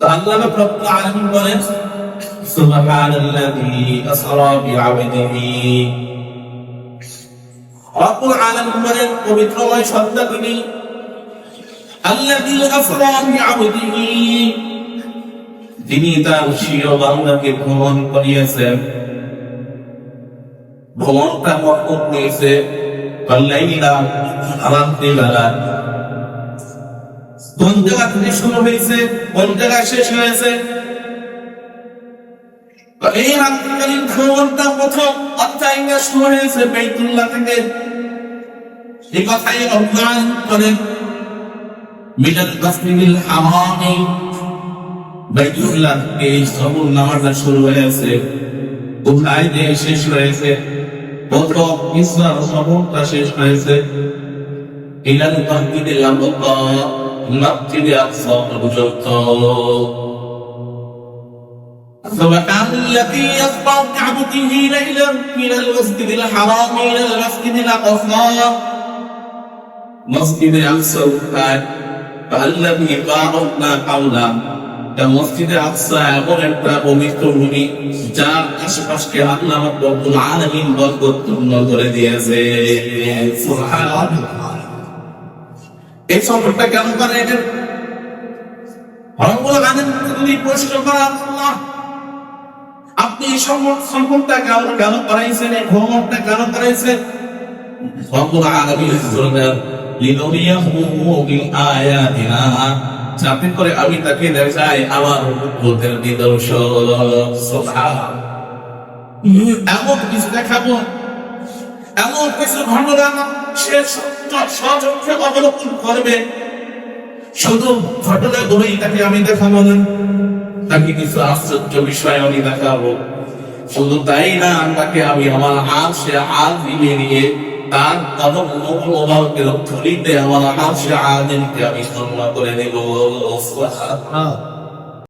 আল্লাহ রাব্বুল আলামিন বলেন সুবহানাল্লাযী আসরা বিআবদিহি রাব্বুল আলামিন বলেন পবিত্রময় সত্তা তিনি আল্লাযী আসরা বিআবদিহি তিনি তার প্রিয় বান্দাকে ভ্রমণ করিয়েছেন ভ্রমণটা মহৎ নিয়েছে আল্লাইলা রাত্রিবেলা কোন জায়গা থেকে শুরু হয়েছে কোন জায়গায় শেষ হয়েছে এই রাত্রিকালীন ভ্রমণটা প্রথম অধ্যায় শুরু হয়েছে বাইতুল্লাহ থেকে এই কথাই রমজান করেন মিনাল মাসজিদিল হারামি বাইতুল্লাহ এই সবর নামাজটা শুরু হয়েছে কোথায় যে শেষ হয়েছে প্রথম ইসলাম সবরটা শেষ হয়েছে ইলাল মাসজিদিল আকসা মসজিদে আকসা পর্যন্ত سبحان الذي يسبح بعبده ليلا من المسجد الحرام الى المسجد الاقصى مسجد الاقصى فالذي باركنا حوله মসজিদে আকসা এমন একটা পবিত্র ভূমি যার আশেপাশে আল্লাহ রাব্বুল আলামিন বরকতপূর্ণ করে দিয়েছে সুবহানাল্লাহ এই সম্পর্কটা কেমন করে এটা রব্বুল আলামিন যদি প্রশ্ন করা আল্লাহ আপনি এই সম্পর্কটা কেন করাইছেন এই ভ্রমণটা কেন করাইছেন রব্বুল আলামিন বলেন লিনুরিয়াহু বিল আয়াতিনা যাতে করে আমি তাকে দেখাই আমার কুদরতের নিদর্শন সুবহানাল্লাহ এমন কিছু দেখাবো এমন কিছু ঘটনা সে সচক্ষে অবলোকন করবে শুধু ঘটনা ধরেই তাকে আমি দেখাবো না তাকে কিছু আশ্চর্য বিষয় আমি দেখাবো শুধু তাই না তাকে আমি আমার আরশে আযিমে নিয়ে তার কদম মোবারকের ধুলিতে আমার আরশে আযিমকে আমি সম্মান করে নেব সুবহানাল্লাহ